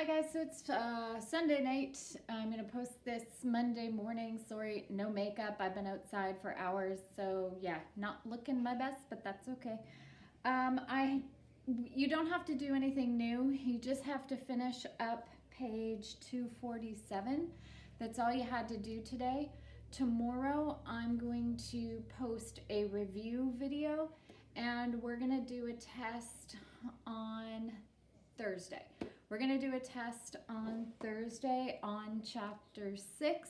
Hi guys, so it's Sunday night. I'm gonna post this Monday morning. Sorry, no makeup. I've been outside for hours, so yeah, not looking my best, but that's okay. You don't have to do anything new. You just have to finish up page 247. That's all you had to do today. Tomorrow, I'm going to post a review video, and we're gonna do a test on Thursday. We're going to do a test on Thursday on chapter 6.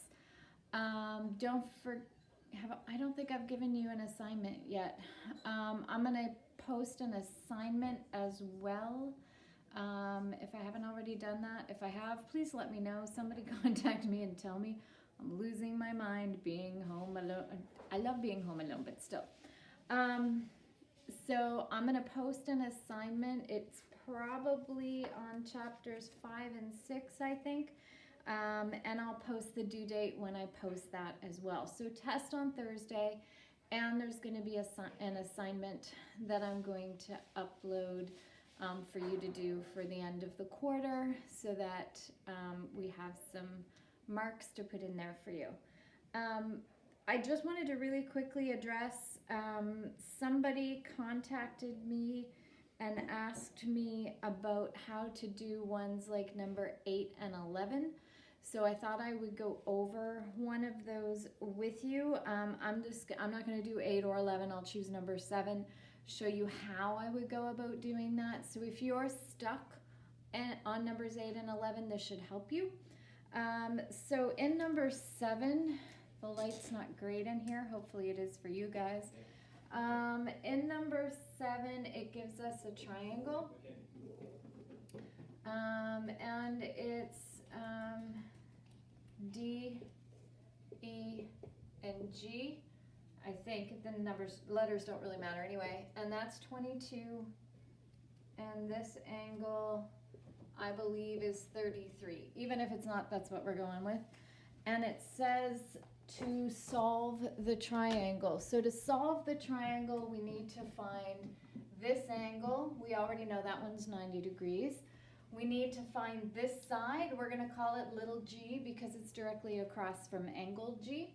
I don't think I've given you an assignment yet. I'm going to post an assignment as well. If I haven't already done that, if I have, please let me know. Somebody contact me and tell me. I'm losing my mind being home alone. I love being home alone, but still. So I'm going to post an assignment. It's probably on chapters 5 and 6, I think. And I'll post the due date when I post that as well. So test on Thursday, and there's going to be an assignment that I'm going to upload for you to do for the end of the quarter, so that we have some marks to put in there for you. I just wanted to really quickly address, somebody contacted me and asked me about how to do ones like number 8 and 11. So I thought I would go over one of those with you. I'm not going to do 8 or 11. I'll choose number 7, show you how I would go about doing that. So if you're stuck on numbers 8 and 11, this should help you. So in number 7, the light's not great in here. Hopefully it is for you guys. In number 7, it gives us a triangle. And it's D, E, and G. I think the letters don't really matter anyway. And that's 22. And this angle, I believe, is 33. Even if it's not, that's what we're going with. And it says to solve the triangle. So to solve the triangle, we need to find this angle. We already know that one's 90 degrees. We need to find this side. We're going to call it little g because it's directly across from angle G.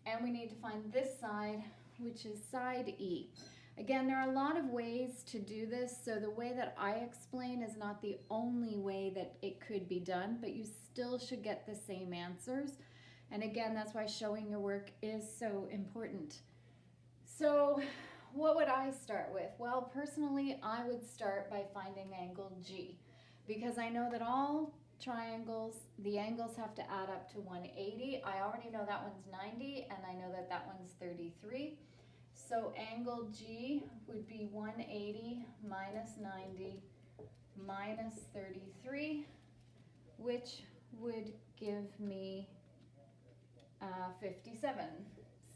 And we need to find this side, which is side E. Again, there are a lot of ways to do this, so the way that I explain is not the only way that it could be done, but you still should get the same answers. And again, that's why showing your work is so important. So what would I start with? Well, personally, I would start by finding angle G, because I know that all triangles, the angles have to add up to 180. I already know that one's 90, and I know that that one's 33. So angle G would be 180 minus 90 minus 33, which would give me 57.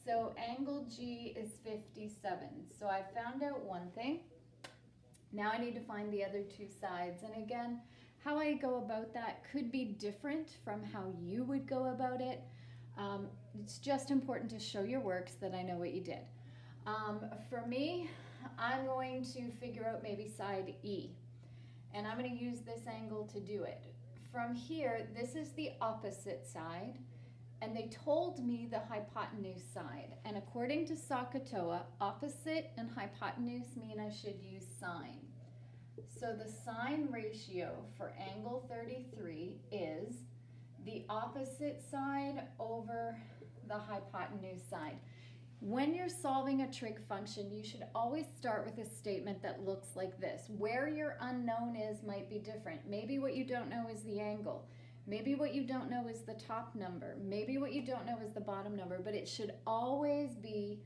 So angle G is 57. So I found out one thing. Now I need to find the other two sides. And again, how I go about that could be different from how you would go about it. It's just important to show your work so that I know what you did. For me, I'm going to figure out maybe side E. And I'm going to use this angle to do it. From here, this is the opposite side. And they told me the hypotenuse side. And according to SOHCAHTOA, opposite and hypotenuse mean I should use sine. So the sine ratio for angle 33 is the opposite side over the hypotenuse side. When you're solving a trig function, you should always start with a statement that looks like this. Where your unknown is might be different. Maybe what you don't know is the angle. Maybe what you don't know is the top number. Maybe what you don't know is the bottom number, but it should always be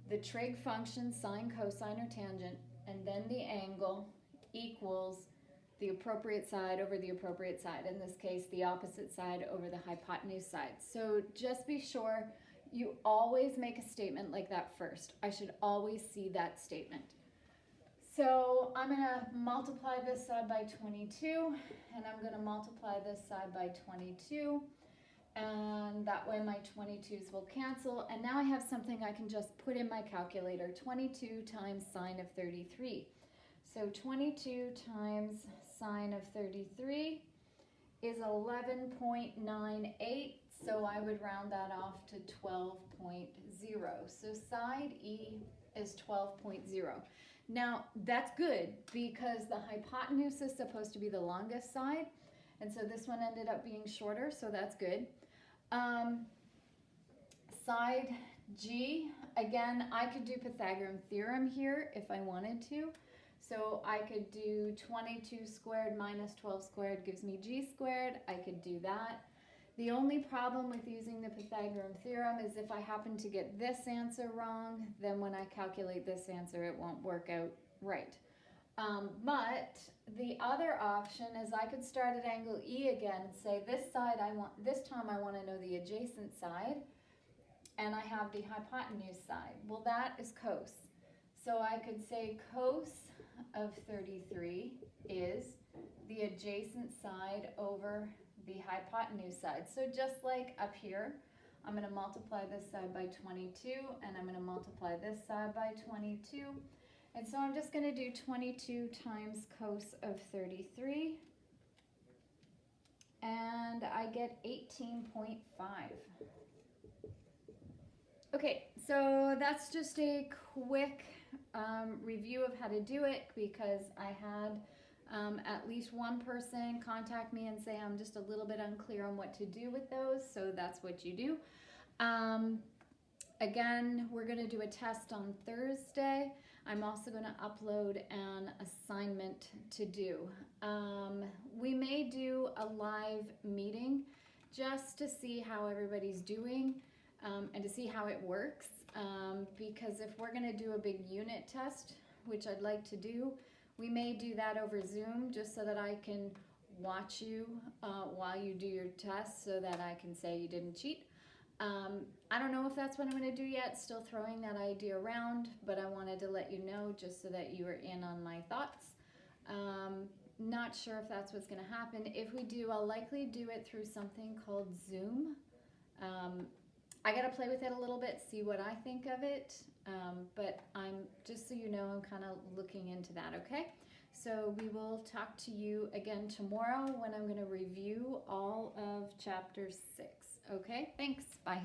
the trig function, sine, cosine, or tangent, and then the angle equals the appropriate side over the appropriate side. In this case, the opposite side over the hypotenuse side. So just be sure you always make a statement like that first. I should always see that statement. So I'm going to multiply this side by 22, and I'm going to multiply this side by 22, and that way my 22s will cancel. And now I have something I can just put in my calculator, 22 times sine of 33. So 22 times sine of 33 is 11.98, so I would round that off to 12.0. So side E is 12.0. Now, that's good because the hypotenuse is supposed to be the longest side, and so this one ended up being shorter, so that's good. Side G, again, I could do Pythagorean theorem here if I wanted to. So I could do 22 squared minus 12 squared gives me G squared. I could do that. The only problem with using the Pythagorean theorem is if I happen to get this answer wrong, then when I calculate this answer, it won't work out right. But the other option is I could start at angle E again and say this time I want to know the adjacent side, and I have the hypotenuse side. Well, that is cos. So I could say cos of 33 is the adjacent side over the hypotenuse side. So just like up here, I'm going to multiply this side by 22, and I'm going to multiply this side by 22. And so I'm just going to do 22 times cos of 33, and I get 18.5. Okay, so that's just a quick review of how to do it, because I had at least one person contact me and say I'm just a little bit unclear on what to do with those, so that's what you do. Again, we're going to do a test on Thursday. I'm also going to upload an assignment to do. We may do a live meeting just to see how everybody's doing. And to see how it works, because if we're going to do a big unit test, which I'd like to do, we may do that over Zoom just so that I can watch you while you do your test, so that I can say you didn't cheat. I don't know if that's what I'm going to do yet, still throwing that idea around, but I wanted to let you know just so that you were in on my thoughts. Not sure if that's what's going to happen. If we do, I'll likely do it through something called Zoom. I got to play with it a little bit, see what I think of it, but just so you know, I'm kind of looking into that, okay? So we will talk to you again tomorrow when I'm going to review all of chapter 6, okay? Thanks, bye.